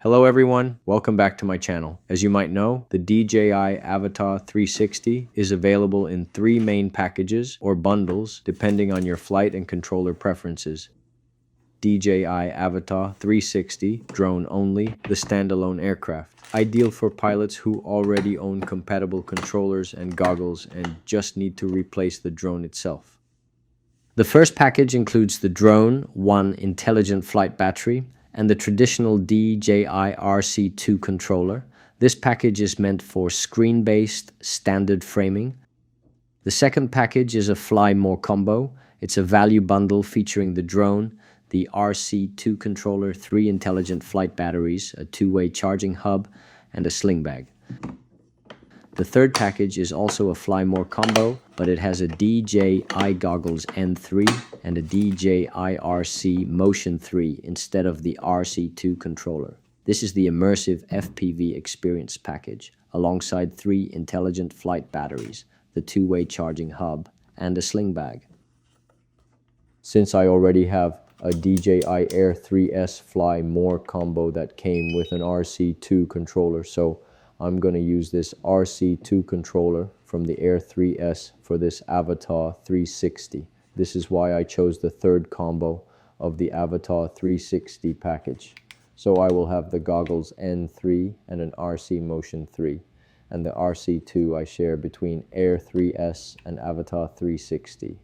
Hello everyone, welcome back to my channel. As you might know, the DJI Avata 360 is available in three main packages or bundles depending on your flight and controller preferences. DJI Avata 360 drone only, the standalone aircraft. Ideal for pilots who already own compatible controllers and goggles and just need to replace the drone itself. The first package includes the Drone 1 intelligent flight battery and the traditional DJI RC2 controller. This package is meant for screen-based standard framing. The second package is a Fly More combo. It's a value bundle featuring the drone, the RC2 controller, 3 intelligent flight batteries, a two-way charging hub, and a sling bag. The third package is also a Fly More combo, but it has a DJI Goggles N3 and a DJI RC Motion 3 instead of the RC2 controller. This is the immersive FPV experience package, alongside 3 intelligent flight batteries, the two-way charging hub, and a sling bag. Since I already have a DJI Air 3S Fly More combo that came with an RC2 controller, so I'm going to use this RC2 controller from the Air 3S for this Avata 360. This is why I chose the third combo of the Avata 360 package. So I will have the goggles N3 and an RC Motion 3. And the RC2 I share between Air 3S and Avata 360.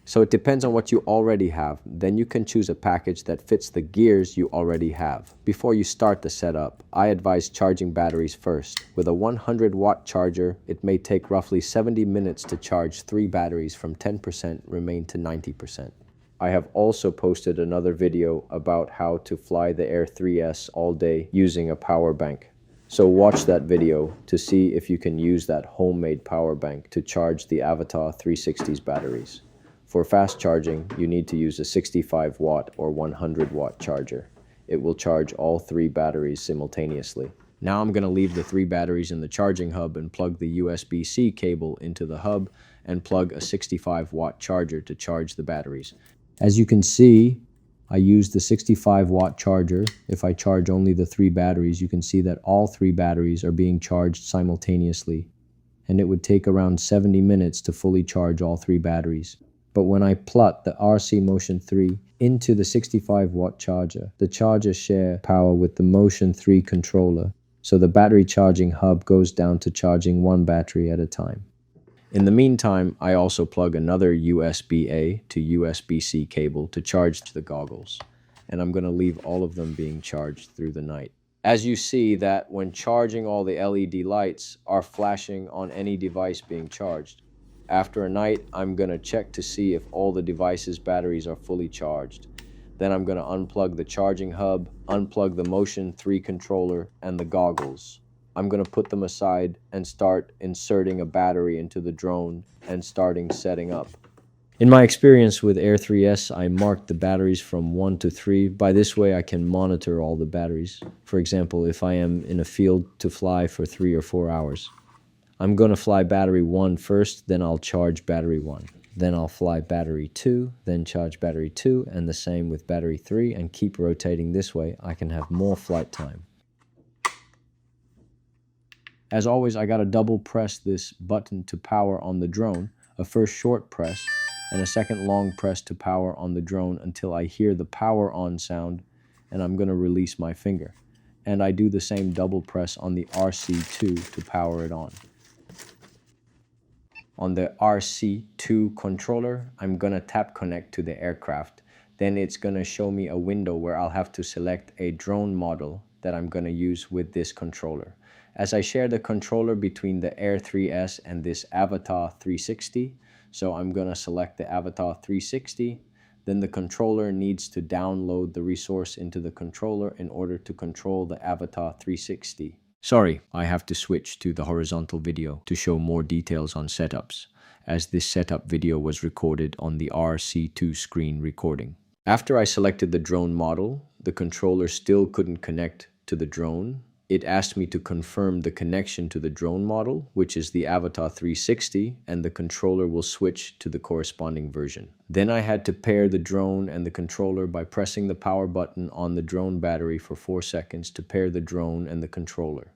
So it depends on what you already have. Then you can choose a package that fits the gears you already have. Before you start the setup, I advise charging batteries first. With a 100-watt charger, it may take roughly 70 minutes to charge 3 batteries from 10% remain to 90%. I have also posted another video about how to fly the Air 3S all day using a power bank. So watch that video to see if you can use that homemade power bank to charge the Avata 360's batteries. For fast charging, you need to use a 65-watt or 100-watt charger. It will charge all 3 batteries simultaneously. Now I'm going to leave the 3 batteries in the charging hub and plug the USB-C cable into the hub and plug a 65-watt charger to charge the batteries. As you can see, I used the 65-watt charger. If I charge only the 3 batteries, you can see that all 3 batteries are being charged simultaneously, and it would take around 70 minutes to fully charge all 3 batteries. But when I plot the RC Motion 3 into the 65-watt charger, the chargers share power with the Motion 3 controller, so the battery charging hub goes down to charging 1 battery at a time. In the meantime, I also plug another USB-A to USB-C cable to charge the goggles, and I'm going to leave all of them being charged through the night. As you see that when charging, all the LED lights are flashing on any device being charged. After a night, I'm going to check to see if all the device's batteries are fully charged. Then I'm going to unplug the charging hub, unplug the Motion 3 controller, and the goggles. I'm going to put them aside and start inserting a battery into the drone and starting setting up. In my experience with Air 3S, I marked the batteries from 1 to 3. By this way, I can monitor all the batteries. For example, if I am in a field to fly for 3 or 4 hours. I'm going to fly battery 1 first, then I'll charge battery 1. Then I'll fly battery 2, then charge battery 2, and the same with battery 3, and keep rotating this way. I can have more flight time. As always, I gotta double press this button to power on the drone, a first short press, and a second long press to power on the drone until I hear the power on sound, and I'm gonna release my finger. And I do the same double press on the RC2 to power it on. On the RC2 controller, I'm gonna tap connect to the aircraft. Then it's gonna show me a window where I'll have to select a drone model that I'm gonna use with this controller. As I share the controller between the Air 3S and this Avata 360, so I'm gonna select the Avata 360, then the controller needs to download the resource into the controller in order to control the Avata 360. Sorry, I have to switch to the horizontal video to show more details on setups, as this setup video was recorded on the RC2 screen recording. After I selected the drone model, the controller still couldn't connect to the drone, it asked me to confirm the connection to the drone model, which is the Avata 360, and the controller will switch to the corresponding version. Then I had to pair the drone and the controller by pressing the power button on the drone battery for 4 seconds to pair the drone and the controller.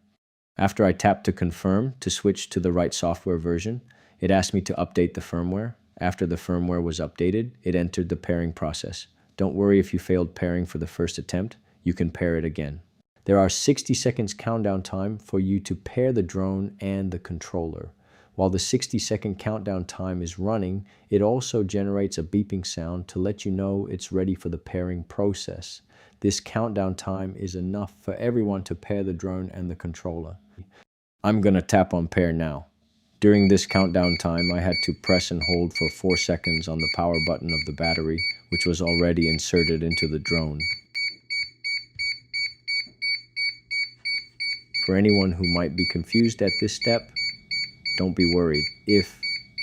After I tapped to confirm to switch to the right software version, it asked me to update the firmware. After the firmware was updated, it entered the pairing process. Don't worry if you failed pairing for the first attempt, you can pair it again. There are 60 seconds countdown time for you to pair the drone and the controller. While the 60-second countdown time is running, it also generates a beeping sound to let you know it's ready for the pairing process. This countdown time is enough for everyone to pair the drone and the controller. I'm gonna tap on pair now. During this countdown time, I had to press and hold for 4 seconds on the power button of the battery, which was already inserted into the drone. For anyone who might be confused at this step, don't be worried. If,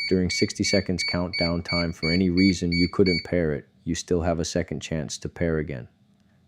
during 60 seconds countdown time for any reason you couldn't pair it, you still have a second chance to pair again.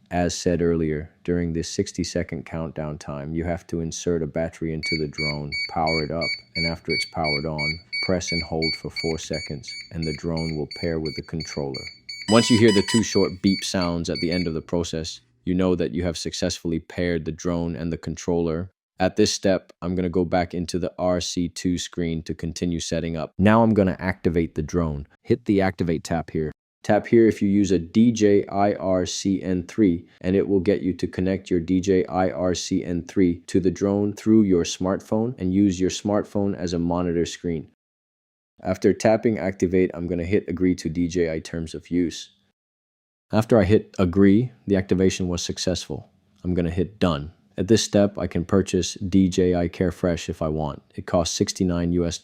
As said earlier, during this 60-second countdown time, you have to insert a battery into the drone, power it up, and after it's powered on, press and hold for 4 seconds, and the drone will pair with the controller. Once you hear the 2 short beep sounds at the end of the process, you know that you have successfully paired the drone and the controller. At this step, I'm going to go back into the RC2 screen to continue setting up. Now I'm going to activate the drone. Hit the activate tab here. Tap here if you use a DJI RCN3, and it will get you to connect your DJI RCN3 to the drone through your smartphone and use your smartphone as a monitor screen. After tapping activate, I'm going to hit agree to DJI terms of use. After I hit agree, the activation was successful. I'm going to hit done. At this step, I can purchase DJI Carefresh if I want. It costs $69 US.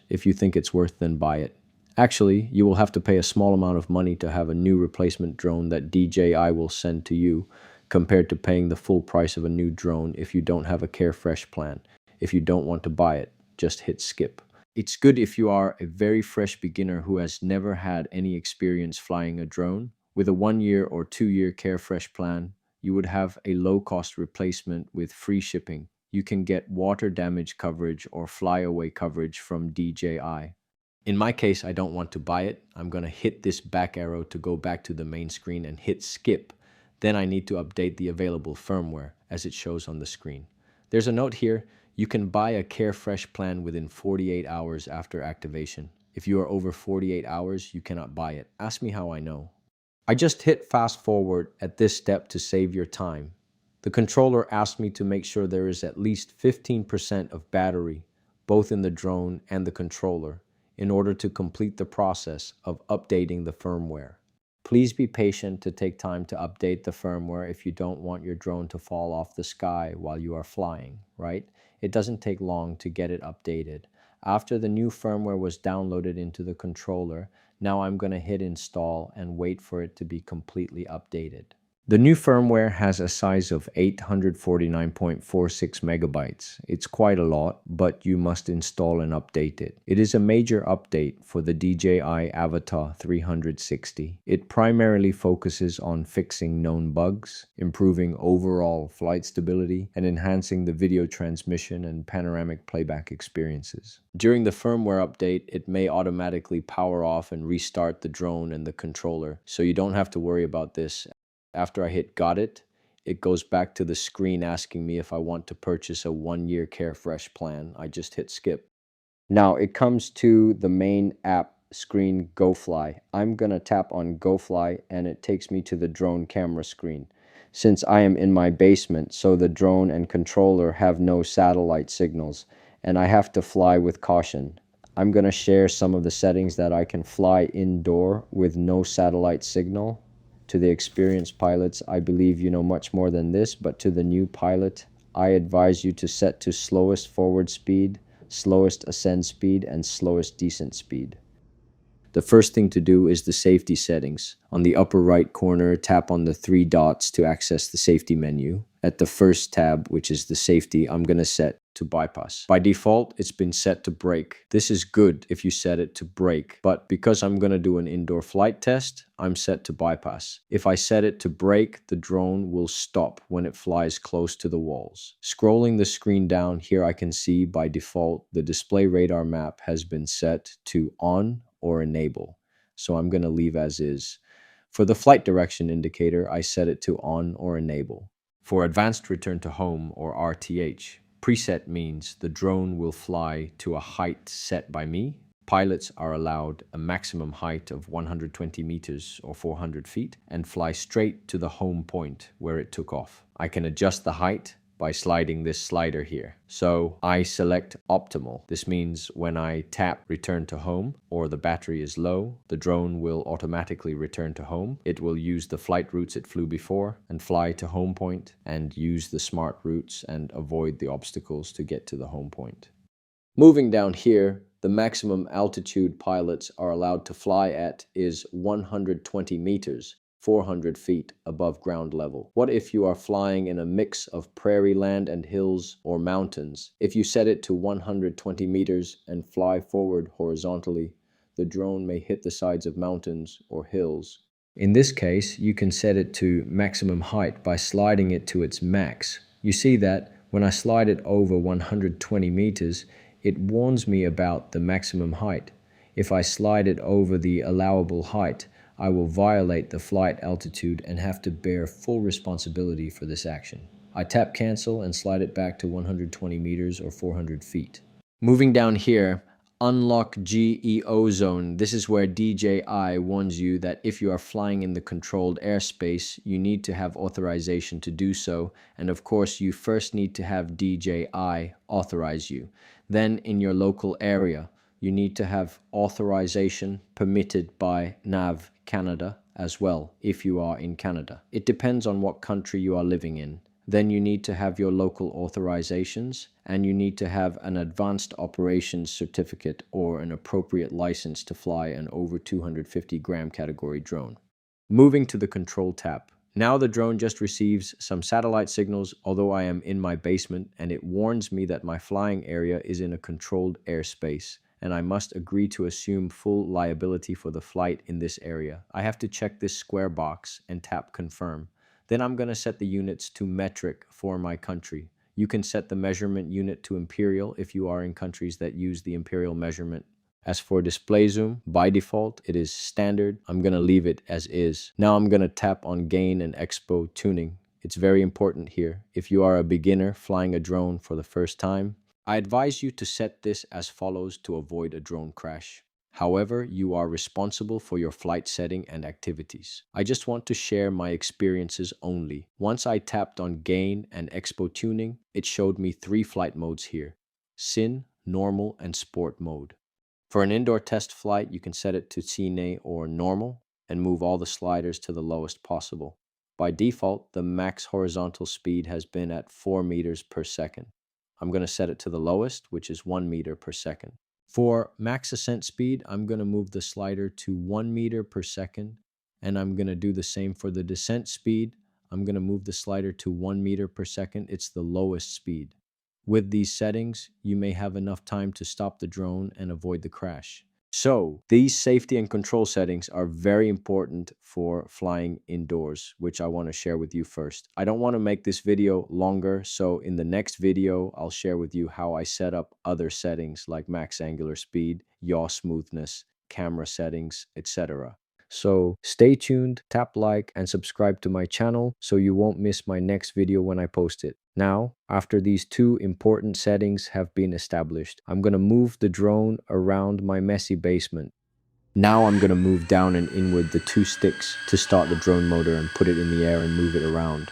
If you think it's worth, then buy it. Actually, you will have to pay a small amount of money to have a new replacement drone that DJI will send to you, compared to paying the full price of a new drone if you don't have a Carefresh plan. If you don't want to buy it, just hit skip. It's good if you are a very fresh beginner who has never had any experience flying a drone. With a 1-year or 2-year Carefresh plan, you would have a low-cost replacement with free shipping. You can get water damage coverage or flyaway coverage from DJI. In my case, I don't want to buy it. I'm going to hit this back arrow to go back to the main screen and hit skip. Then I need to update the available firmware as it shows on the screen. There's a note here. You can buy a Carefresh plan within 48 hours after activation. If you are over 48 hours, you cannot buy it. Ask me how I know. I just hit fast forward at this step to save your time. The controller asked me to make sure there is at least 15% of battery, both in the drone and the controller, in order to complete the process of updating the firmware. Please be patient to take time to update the firmware if you don't want your drone to fall off the sky while you are flying, right? It doesn't take long to get it updated. After the new firmware was downloaded into the controller, now I'm going to hit install and wait for it to be completely updated. The new firmware has a size of 849.46 megabytes. It's quite a lot, but you must install and update it. It is a major update for the DJI Avata 360. It primarily focuses on fixing known bugs, improving overall flight stability, and enhancing the video transmission and panoramic playback experiences. During the firmware update, it may automatically power off and restart the drone and the controller, so you don't have to worry about this. After I hit got it, it goes back to the screen asking me if I want to purchase a 1-year Carefresh plan. I just hit skip. Now it comes to the main app screen, GoFly. I'm gonna tap on GoFly and it takes me to the drone camera screen. Since I am in my basement, so the drone and controller have no satellite signals, and I have to fly with caution. I'm gonna share some of the settings that I can fly indoor with no satellite signal. To the experienced pilots, I believe you know much more than this, but to the new pilot, I advise you to set to slowest forward speed, slowest ascend speed, and slowest descent speed. The first thing to do is the safety settings. On the upper right corner, tap on the 3 dots to access the safety menu. at the first tab, which is the safety, I'm going to set to bypass. By default, it's been set to brake. This is good if you set it to brake, but because I'm going to do an indoor flight test, I'm set to bypass. If I set it to brake, the drone will stop when it flies close to the walls. Scrolling the screen down, here I can see by default, the display radar map has been set to on or enable. So I'm going to leave as is. For the flight direction indicator, I set it to on or enable. For advanced return to home or RTH, preset means the drone will fly to a height set by me. Pilots are allowed a maximum height of 120 meters or 400 feet and fly straight to the home point where it took off. I can adjust the height by sliding this slider here. So I select optimal. This means when I tap return to home or the battery is low, the drone will automatically return to home. It will use the flight routes it flew before and fly to home point and use the smart routes and avoid the obstacles to get to the home point. Moving down here, the maximum altitude pilots are allowed to fly at is 120 meters. 400 feet above ground level. What if you are flying in a mix of prairie land and hills or mountains? If you set it to 120 meters and fly forward horizontally, the drone may hit the sides of mountains or hills. In this case, you can set it to maximum height by sliding it to its max. You see that when I slide it over 120 meters, it warns me about the maximum height. If I slide it over the allowable height, I will violate the flight altitude and have to bear full responsibility for this action. I tap cancel and slide it back to 120 meters or 400 feet. Moving down here, unlock GEO zone. This is where DJI warns you that if you are flying in the controlled airspace, you need to have authorization to do so. And of course, you first need to have DJI authorize you. Then in your local area, you need to have authorization permitted by NAV Canada as well, if you are in Canada. It depends on what country you are living in. Then you need to have your local authorizations, and you need to have an advanced operations certificate or an appropriate license to fly an over 250 gram category drone. Moving to the control tab. Now the drone just receives some satellite signals, although I am in my basement, and it warns me that my flying area is in a controlled airspace, and I must agree to assume full liability for the flight in this area. I have to check this square box and tap confirm. Then I'm going to set the units to metric for my country. You can set the measurement unit to imperial if you are in countries that use the imperial measurement. As for display zoom, by default, it is standard. I'm going to leave it as is. Now I'm going to tap on gain and expo tuning. It's very important here. If you are a beginner flying a drone for the first time, I advise you to set this as follows to avoid a drone crash. However, you are responsible for your flight setting and activities. I just want to share my experiences only. Once I tapped on gain and expo tuning, it showed me 3 flight modes here: Sin, Normal, and Sport mode. For an indoor test flight, you can set it to Cine or Normal and move all the sliders to the lowest possible. By default, the max horizontal speed has been at 4 meters per second. I'm going to set it to the lowest, which is 1 meter per second. For max ascent speed, I'm going to move the slider to 1 meter per second, and I'm going to do the same for the descent speed. I'm going to move the slider to 1 meter per second. It's the lowest speed. With these settings, you may have enough time to stop the drone and avoid the crash. So, these safety and control settings are very important for flying indoors, which I want to share with you first. I don't want to make this video longer, so in the next video, I'll share with you how I set up other settings like max angular speed, yaw smoothness, camera settings, etc. So stay tuned, tap like, and subscribe to my channel so you won't miss my next video when I post it. Now, after these 2 important settings have been established, I'm going to move the drone around my messy basement. Now I'm going to move down and inward the 2 sticks to start the drone motor and put it in the air and move it around.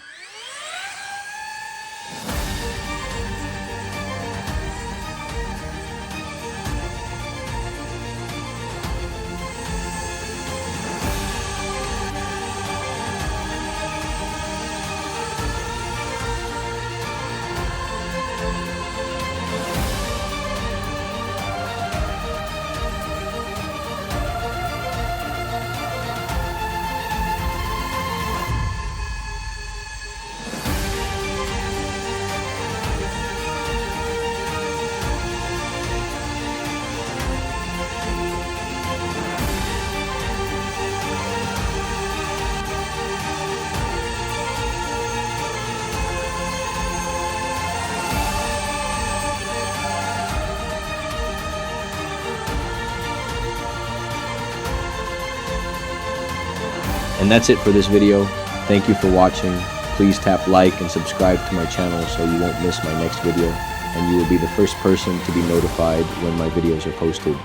And that's it for this video. Thank you for watching. Please tap like and subscribe to my channel so you won't miss my next video, and you will be the first person to be notified when my videos are posted.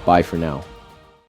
Bye for now.